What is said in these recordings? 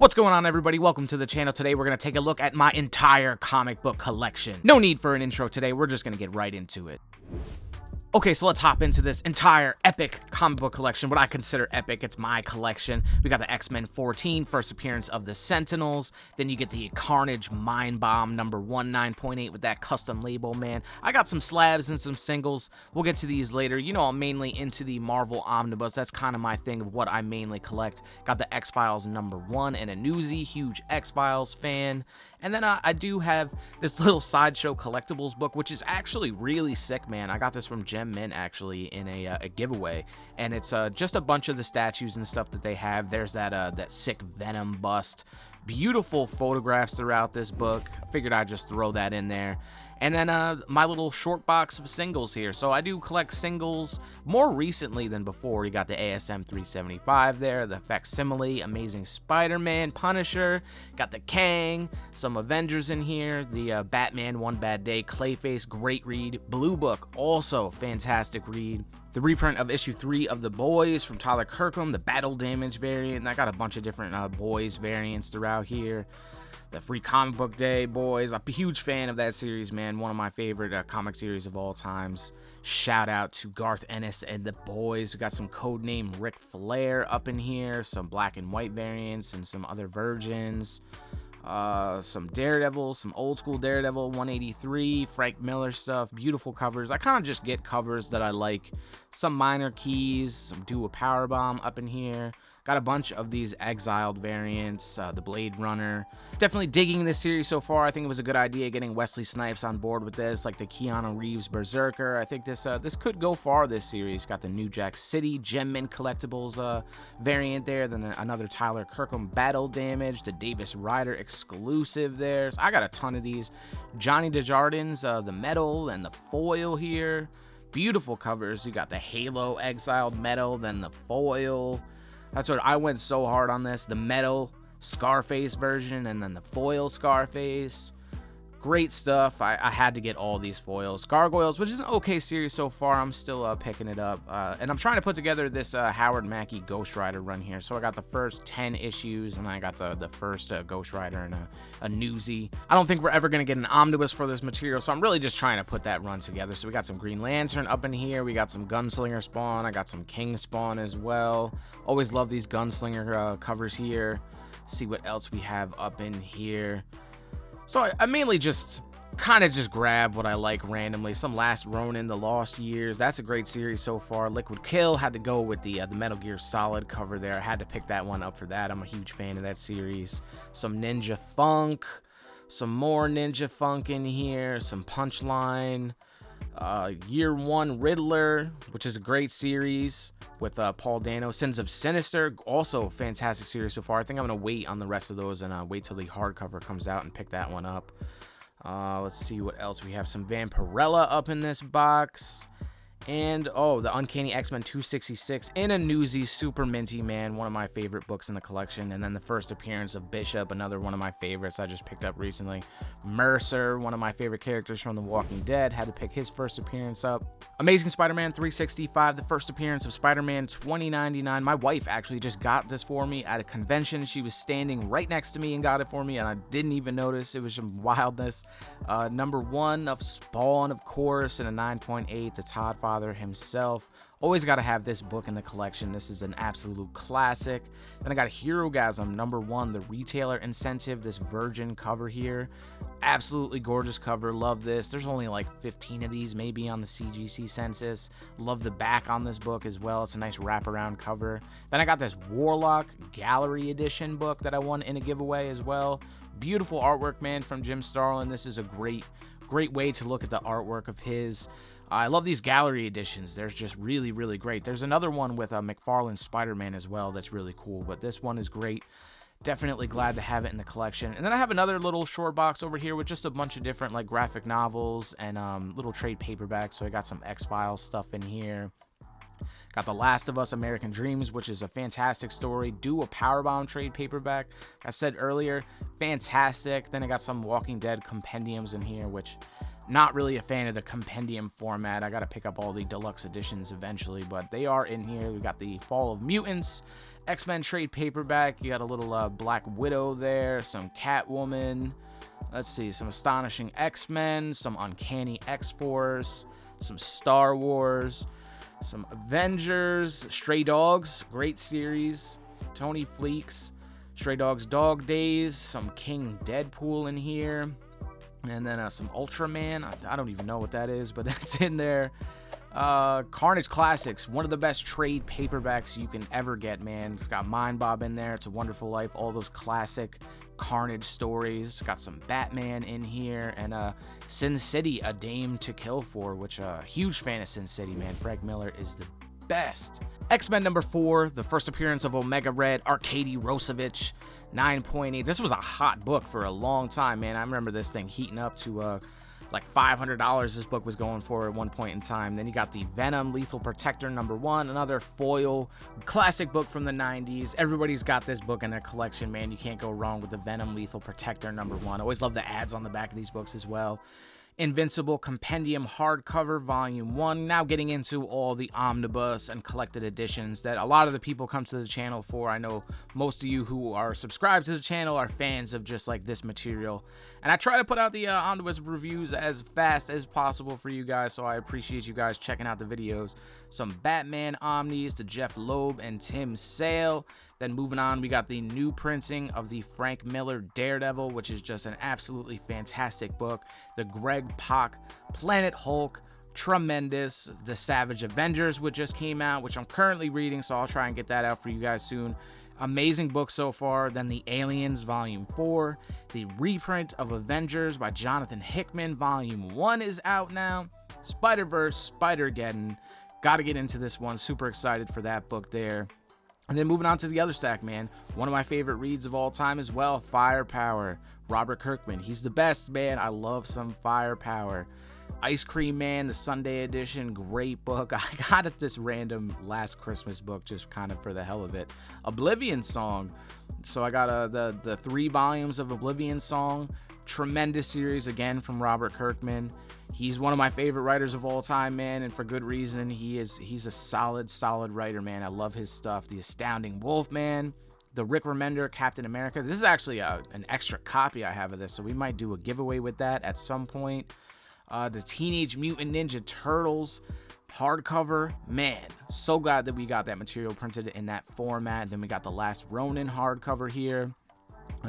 What's going on, everybody? Welcome to the channel. Today we're going to take a look at my entire comic book collection. No need for an intro today, we're just going to get right into it. Okay, so let's hop into this entire epic comic book collection. What I consider epic, it's my collection. We got the X-Men 14, first appearance of the Sentinels. Then you get the Carnage Mind Bomb number 9.8 with that custom label, man. I got some slabs and some singles. We'll get to these later. You know, I'm mainly into the Marvel Omnibus. That's kind of my thing of what I mainly collect. Got the X-Files number 1 and a newsie, huge X-Files fan. And then I do have this little Sideshow collectibles book, which is actually really sick, man. I got this from Gem Mint, actually, in a giveaway. And it's just a bunch of the statues and stuff that they have. There's that sick Venom bust. Beautiful photographs throughout this book. I figured I'd just throw that in there. And then my little short box of singles here. So I do collect singles more recently than before. You got the ASM 375 there, the Facsimile, Amazing Spider-Man, Punisher, got the Kang, some Avengers in here, the Batman One Bad Day, Clayface, great read, Blue Book, also fantastic read. The reprint of issue 3 of The Boys from Tyler Kirkham, the Battle Damage variant, and I got a bunch of different Boys variants throughout here. The Free Comic Book Day Boys, I'm a huge fan of that series, man. One of my favorite comic series of all times. Shout out to Garth Ennis and the Boys. We got some codename Ric Flair up in here, some black and white variants, and some other versions. Some Daredevil, some old school Daredevil 183, Frank Miller stuff, beautiful covers. I kind of just get covers that I like. Some minor keys, some Do a Powerbomb up in here. Got a bunch of these Exiled variants, the Blade Runner. Definitely digging this series so far. I think it was a good idea getting Wesley Snipes on board with this, like the Keanu Reeves Berserker. I think this could go far, this series. Got the New Jack City Gem Mint Collectibles variant there. Then another Tyler Kirkham Battle Damage, the Davis Rider exclusive there. So I got a ton of these. Johnny Desjardins, the metal and the foil here. Beautiful covers. You got the Halo Exiled metal, then the foil. That's what I went so hard on this. The metal Scarface version and then the foil Scarface. Great stuff. I had to get all these foils. Gargoyles, which is an okay series so far. I'm still picking it up. And I'm trying to put together this Howard Mackie Ghost Rider run here. So I got the first 10 issues and I got the first Ghost Rider and a newsie. I don't think we're ever going to get an omnibus for this material. So I'm really just trying to put that run together. So we got some Green Lantern up in here. We got some Gunslinger Spawn. I got some King Spawn as well. Always love these Gunslinger covers here. See what else we have up in here. So I mainly just kind of just grab what I like randomly. Some Last Ronin, The Lost Years. That's a great series so far. Liquid Kill, had to go with the Metal Gear Solid cover there. I had to pick that one up for that. I'm a huge fan of that series. Some Ninja Funk. Some more Ninja Funk in here. Some Punchline. Year One Riddler, which is a great series with Paul Dano. Sins of Sinister, also a fantastic series so far. I think I'm going to wait on the rest of those and wait till the hardcover comes out and pick that one up. Let's see what else we have. Some Vampirella up in this box. And, the Uncanny X-Men 266 in a newsie, super minty, man. One of my favorite books in the collection. And then the first appearance of Bishop, another one of my favorites I just picked up recently. Mercer, one of my favorite characters from The Walking Dead. Had to pick his first appearance up. Amazing Spider-Man 365, the first appearance of Spider-Man 2099. My wife actually just got this for me at a convention. She was standing right next to me and got it for me, and I didn't even notice. It was some wildness. Number 1 of Spawn, of course, and a 9.8, the Todd Father himself. Always got to have this book in the collection. This is an absolute classic. Then I got Herogasm number 1, the Retailer Incentive, this Virgin cover here. Absolutely gorgeous cover. Love this. There's only like 15 of these maybe on the CGC census. Love the back on this book as well. It's a nice wraparound cover. Then I got this Warlock Gallery Edition book that I won in a giveaway as well. Beautiful artwork, man, from Jim Starlin. This is a great way to look at the artwork of his. I love these gallery editions. They're just really, really great. There's another one with McFarlane's Spider-Man as well that's really cool, but this one is great. Definitely glad to have it in the collection. And then I have another little short box over here with just a bunch of different like graphic novels and little trade paperbacks. So I got some X-Files stuff in here. Got The Last of Us American Dreams, which is a fantastic story. Do a Powerbomb trade paperback. Like I said earlier, fantastic. Then I got some Walking Dead compendiums in here, which not really a fan of the compendium format. I got to pick up all the deluxe editions eventually, but they are in here. We got the Fall of Mutants, X-Men trade paperback. You got a little Black Widow there, some Catwoman. Let's see, some Astonishing X-Men, some Uncanny X-Force, some Star Wars, some Avengers, Stray Dogs, great series, Tony Fleeks, Stray Dogs Dog Days, some King Deadpool in here, and then some Ultraman. I don't even know what that is, but that's in there. Carnage Classics, one of the best trade paperbacks you can ever get, man. It's got Mind Bob in there, It's a Wonderful Life, all those classic Carnage stories. Got some Batman in here, and Sin City, A Dame to Kill For, which huge fan of Sin City, man. Frank Miller is the best. X-Men number 4, the first appearance of Omega Red, Arkady Rosevich, 9.8. This was a hot book for a long time, man. I remember this thing heating up to like $500 this book was going for at one point in time. Then you got the Venom Lethal Protector number 1, another foil classic book from the 90s. Everybody's got this book in their collection, man. You can't go wrong with the Venom Lethal Protector number 1. Always love the ads on the back of these books as well. Invincible Compendium hardcover volume 1. Now getting into all the omnibus and collected editions that a lot of the people come to the channel for. I know most of you who are subscribed to the channel are fans of just like this material, and I try to put out the omnibus reviews as fast as possible for you guys, so I appreciate you guys checking out the videos. Some Batman omnis to Jeff Loeb and Tim Sale. Then moving on, we got the new printing of the Frank Miller Daredevil, which is just an absolutely fantastic book. The Greg Pak Planet Hulk, tremendous. The Savage Avengers, which just came out, which I'm currently reading, so I'll try and get that out for you guys soon. Amazing book so far. Then the Aliens Volume 4. The reprint of Avengers by Jonathan Hickman, Volume 1 is out now. Spider-Verse, Spider-Geddon. Got to get into this one. Super excited for that book there. And then moving on to the other stack, man. One of my favorite reads of all time as well, Firepower. Robert Kirkman. He's the best, man. I love some Firepower. Ice Cream Man, the Sunday edition. Great book. I got it this random last Christmas book just kind of for the hell of it. Oblivion Song. So I got the 3 volumes of Oblivion Song. Tremendous series, again, from Robert Kirkman. He's one of my favorite writers of all time, man, and for good reason. He's a solid writer, man. I love his stuff. The Astounding Wolfman, the Rick Remender Captain America. This is actually an extra copy I have of this, so we might do a giveaway with that at some point. The Teenage Mutant Ninja Turtles hardcover. Man, so glad that we got that material printed in that format. Then we got the Last Ronin hardcover here.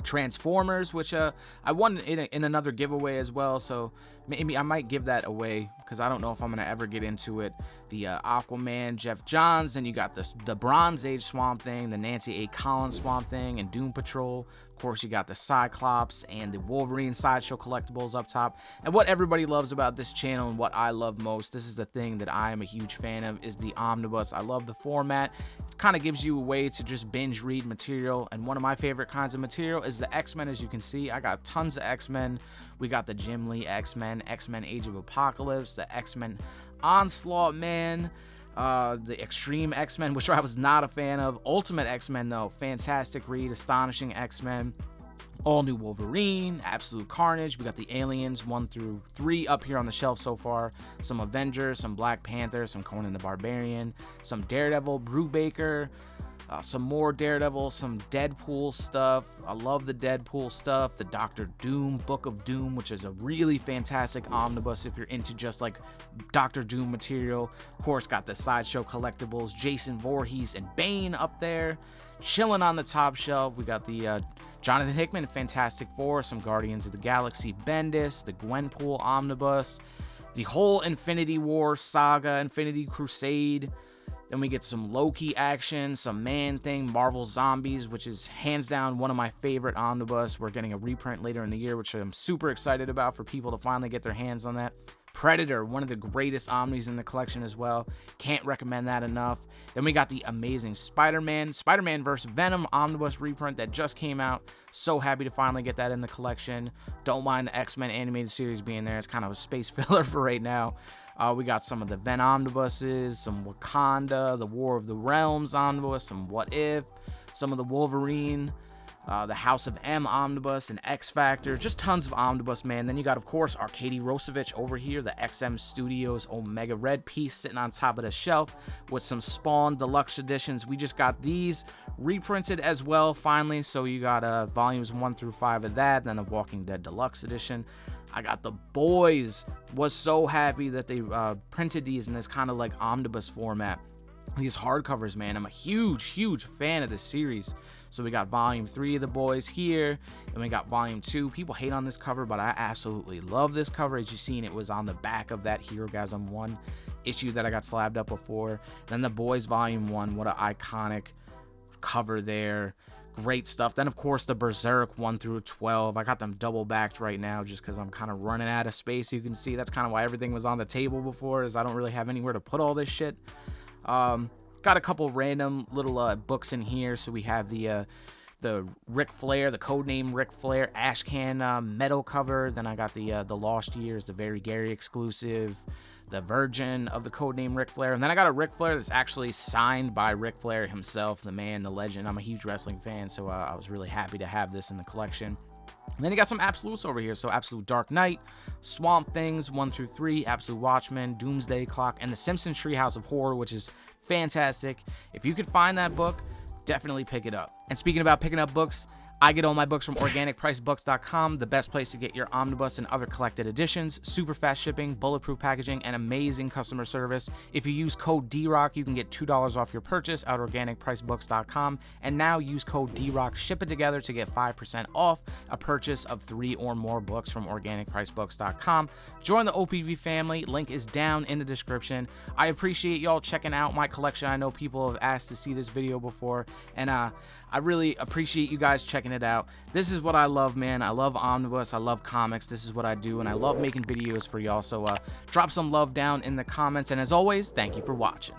Transformers, which I won in another giveaway as well, so maybe I might give that away because I don't know if I'm gonna ever get into it. The Aquaman, Jeff Johns, then you got the Bronze Age Swamp Thing, the Nancy A. Collins Swamp Thing, and Doom Patrol. Of course, you got the Cyclops and the Wolverine Sideshow collectibles up top. And what everybody loves about this channel and what I love most, this is the thing that I am a huge fan of, is the omnibus. I love the format. It kind of gives you a way to just binge read material, and one of my favorite kinds of material is the X-Men. As you can see, I got tons of X-Men. We got the Jim Lee X-Men, X-Men Age of Apocalypse, the X-Men Onslaught Man, the Extreme X-Men, which I was not a fan of. Ultimate X-Men, though, fantastic read. Astonishing X-Men, All New Wolverine, Absolute Carnage. We got the Aliens 1 through 3 up here on the shelf so far. Some Avengers, some Black Panther, some Conan the Barbarian, some Daredevil, Brubaker, some more Daredevil, some Deadpool stuff. I love the Deadpool stuff. The Doctor Doom, Book of Doom, which is a really fantastic omnibus if you're into just like Doctor Doom material. Of course, got the Sideshow collectibles, Jason Voorhees and Bane up there. Chilling on the top shelf, we got the Jonathan Hickman Fantastic Four, some Guardians of the Galaxy Bendis, the Gwenpool omnibus, the whole Infinity War saga, Infinity Crusade. Then we get some Loki action, some Man-Thing, Marvel Zombies, which is hands down one of my favorite omnibus. We're getting a reprint later in the year, which I'm super excited about for people to finally get their hands on that. Predator, one of the greatest omnis in the collection as well. Can't recommend that enough. Then we got the amazing Spider-Man vs. Venom omnibus reprint that just came out. So happy to finally get that in the collection. Don't mind the X-Men animated series being there. It's kind of a space filler for right now. We got some of the Venom omnibuses, some Wakanda, the War of the Realms omnibus, some What If, some of the Wolverine the House of M omnibus, and X Factor, just tons of omnibus, man. Then you got, of course, Arkady Rosevich over here, the XM Studios Omega Red piece sitting on top of the shelf with some Spawn Deluxe editions. We just got these reprinted as well, finally. So you got volumes 1 through 5 of that, then a Walking Dead Deluxe edition. I got the boys. Was so happy that they printed these in this kind of like omnibus format. These hardcovers, man, I'm a huge fan of this series. So we got volume 3 of the boys here, and we got volume 2. People hate on this cover, but I absolutely love this cover. As you've seen, it was on the back of that Herogasm 1 issue that I got slabbed up before. Then the boys volume 1, what an iconic cover there. Great stuff. Then, of course, the Berserk 1 through 12. I got them double backed right now just because I'm kind of running out of space. You can see that's kind of why everything was on the table before, is I don't really have anywhere to put all this shit. Got a couple random little books in here. So we have the Ric Flair, the codename Ric Flair Ashcan metal cover. Then I got the Lost Years, the Very Gary exclusive, the Virgin of the codename Ric Flair. And then I got a Ric Flair that's actually signed by Ric Flair himself, the man, the legend. I'm a huge wrestling fan, so I was really happy to have this in the collection. And then you got some Absolutes over here. So Absolute Dark Knight, Swamp Things 1 through 3, Absolute Watchmen, Doomsday Clock, and the Simpsons Treehouse of Horror, which is fantastic. If you could find that book, definitely pick it up. And speaking about picking up books, I get all my books from organicpricebooks.com, the best place to get your omnibus and other collected editions. Super fast shipping, bulletproof packaging, and amazing customer service. If you use code DROCK, you can get $2 off your purchase at organicpricebooks.com. And now use code DROCK, ship it together to get 5% off a purchase of 3 or more books from organicpricebooks.com. Join the OPB family. Link is down in the description. I appreciate y'all checking out my collection. I know people have asked to see this video before, and I really appreciate you guys checking it out. This is what I love, man. I love omnibus. I love comics. This is what I do, and I love making videos for y'all. So drop some love down in the comments. And as always, thank you for watching.